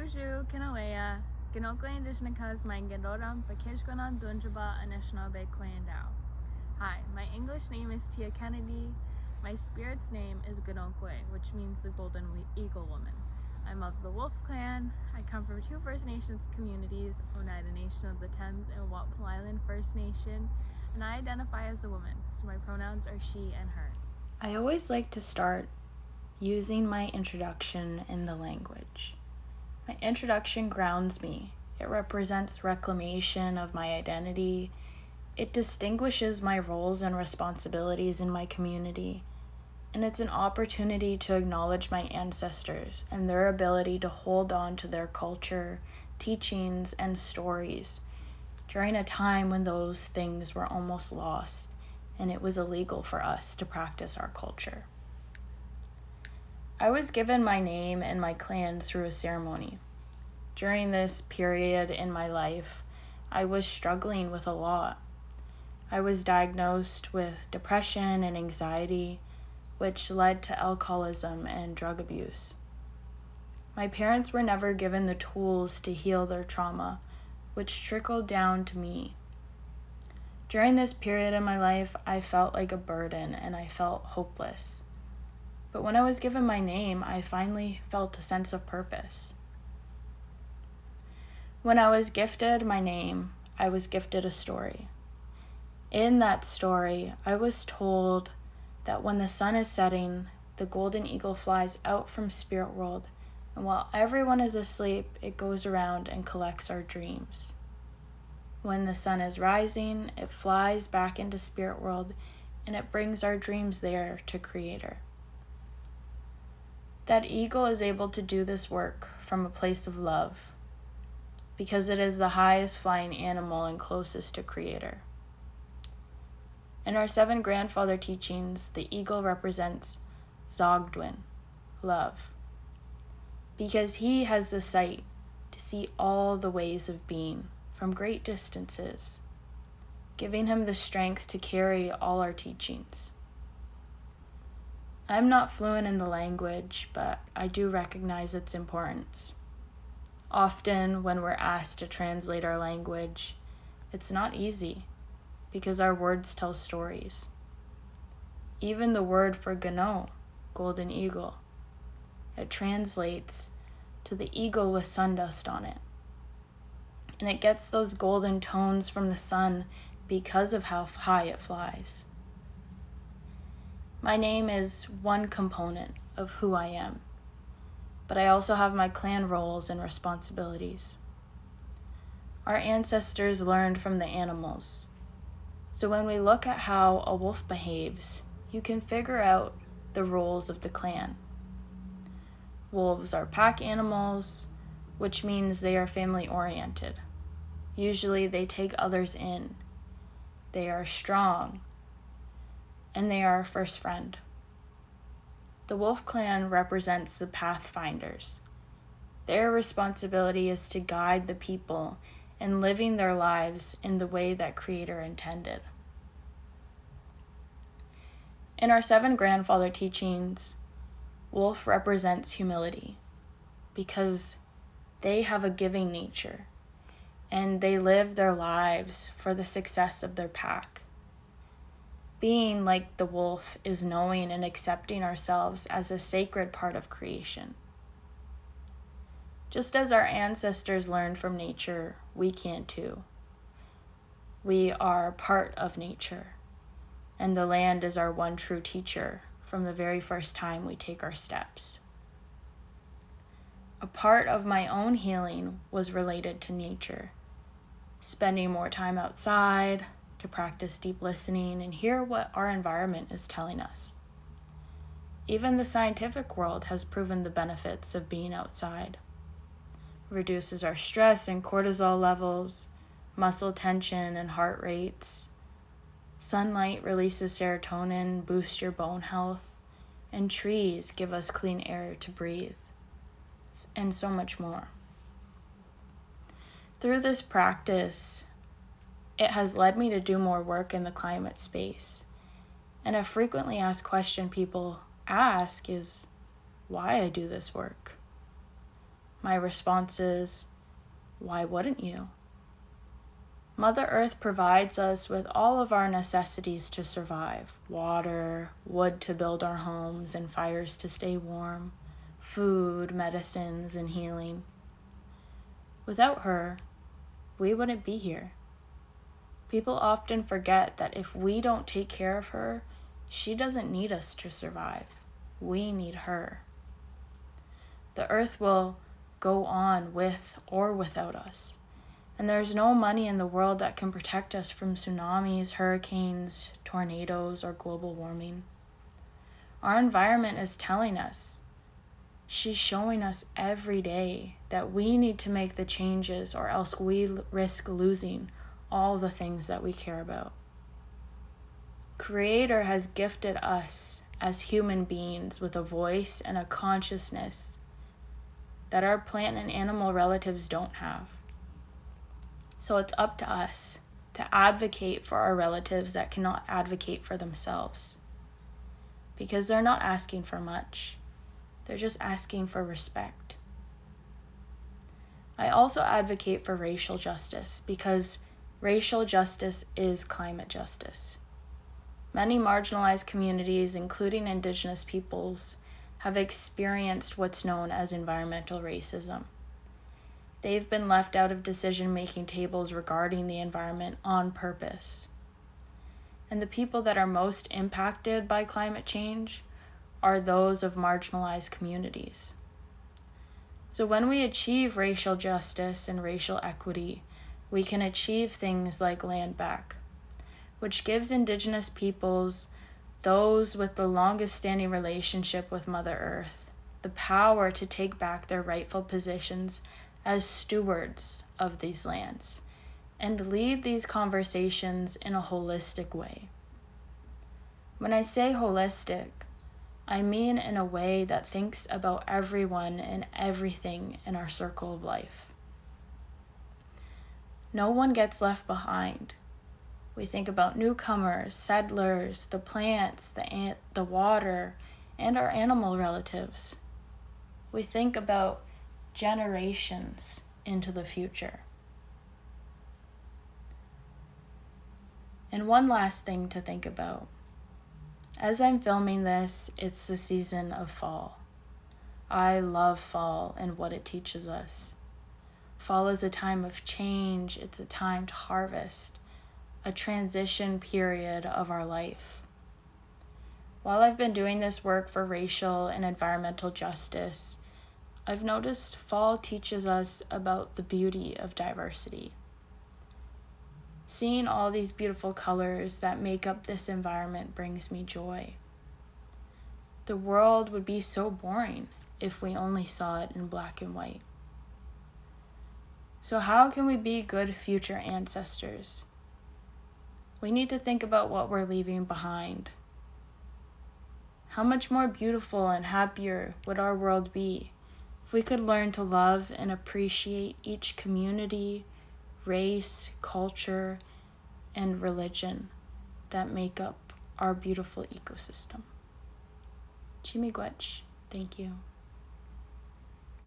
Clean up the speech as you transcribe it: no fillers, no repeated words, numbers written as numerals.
Bonjour, Kinalea. Ginokwe Indishnakas Mangandoram, Bakishkonan Dunjaba Anishna Bekwandao. Hi, my English name is Tia Kennedy. My spirit's name is Ginokwe, which means the Golden Eagle Woman. I'm of the Wolf Clan. I come from two First Nations communities, Oneida Nation of the Thames and Walpole Island First Nation, and I identify as a woman, so my pronouns are she and her. I always like to start using my introduction in the language. My introduction grounds me. It represents reclamation of my identity. It distinguishes my roles and responsibilities in my community. And it's an opportunity to acknowledge my ancestors and their ability to hold on to their culture, teachings, and stories during a time when those things were almost lost and it was illegal for us to practice our culture. I was given my name and my clan through a ceremony. During this period in my life, I was struggling with a lot. I was diagnosed with depression and anxiety, which led to alcoholism and drug abuse. My parents were never given the tools to heal their trauma, which trickled down to me. During this period in my life, I felt like a burden and I felt hopeless. But when I was given my name, I finally felt a sense of purpose. When I was gifted my name, I was gifted a story. In that story, I was told that when the sun is setting, the golden eagle flies out from spirit world, and while everyone is asleep, it goes around and collects our dreams. When the sun is rising, it flies back into spirit world, and it brings our dreams there to Creator. That eagle is able to do this work from a place of love, because it is the highest flying animal and closest to Creator. In our 7 grandfather teachings, the eagle represents Zogdwin, love, because he has the sight to see all the ways of being from great distances, giving him the strength to carry all our teachings. I'm not fluent in the language, but I do recognize its importance. Often, when we're asked to translate our language, it's not easy because our words tell stories. Even the word for Gano, golden eagle, it translates to the eagle with sundust on it. And it gets those golden tones from the sun because of how high it flies. My name is one component of who I am, but I also have my clan roles and responsibilities. Our ancestors learned from the animals, so when we look at how a wolf behaves, you can figure out the roles of the clan. Wolves are pack animals, which means they are family-oriented. Usually they take others in. They are strong, and they are our first friend. The wolf clan represents the pathfinders. Their responsibility is to guide the people in living their lives in the way that Creator intended. In our 7 grandfather teachings, wolf represents humility because they have a giving nature and they live their lives for the success of their pack. Being like the wolf is knowing and accepting ourselves as a sacred part of creation. Just as our ancestors learned from nature, we can too. We are part of nature, and the land is our one true teacher from the very first time we take our steps. A part of my own healing was related to nature, spending more time outside, to practice deep listening and hear what our environment is telling us. Even the scientific world has proven the benefits of being outside. It reduces our stress and cortisol levels, muscle tension and heart rates. Sunlight releases serotonin, boosts your bone health, and trees give us clean air to breathe, and so much more. Through this practice, it has led me to do more work in the climate space. And a frequently asked question people ask is why I do this work. My response is, why wouldn't you? Mother Earth provides us with all of our necessities to survive: water, wood to build our homes, and fires to stay warm, food, medicines, and healing. Without her, we wouldn't be here. People often forget that if we don't take care of her, she doesn't need us to survive. We need her. The earth will go on with or without us. And there's no money in the world that can protect us from tsunamis, hurricanes, tornadoes, or global warming. Our environment is telling us, she's showing us every day that we need to make the changes, or else we risk losing all the things that we care about. Creator has gifted us as human beings with a voice and a consciousness that our plant and animal relatives don't have. So it's up to us to advocate for our relatives that cannot advocate for themselves, because they're not asking for much. They're just asking for respect. I also advocate for racial justice, because racial justice is climate justice. Many marginalized communities, including Indigenous peoples, have experienced what's known as environmental racism. They've been left out of decision-making tables regarding the environment on purpose. And the people that are most impacted by climate change are those of marginalized communities. So when we achieve racial justice and racial equity, we can achieve things like land back, which gives Indigenous peoples, those with the longest standing relationship with Mother Earth, the power to take back their rightful positions as stewards of these lands and lead these conversations in a holistic way. When I say holistic, I mean in a way that thinks about everyone and everything in our circle of life. No one gets left behind. We think about newcomers, settlers, the plants, the water, and our animal relatives. We think about generations into the future. And one last thing to think about. As I'm filming this, it's the season of fall. I love fall and what it teaches us. Fall is a time of change. It's a time to harvest, a transition period of our life. While I've been doing this work for racial and environmental justice, I've noticed fall teaches us about the beauty of diversity. Seeing all these beautiful colors that make up this environment brings me joy. The world would be so boring if we only saw it in black and white. So how can we be good future ancestors? We need to think about what we're leaving behind. How much more beautiful and happier would our world be if we could learn to love and appreciate each community, race, culture, and religion that make up our beautiful ecosystem. Chimigwech, thank you.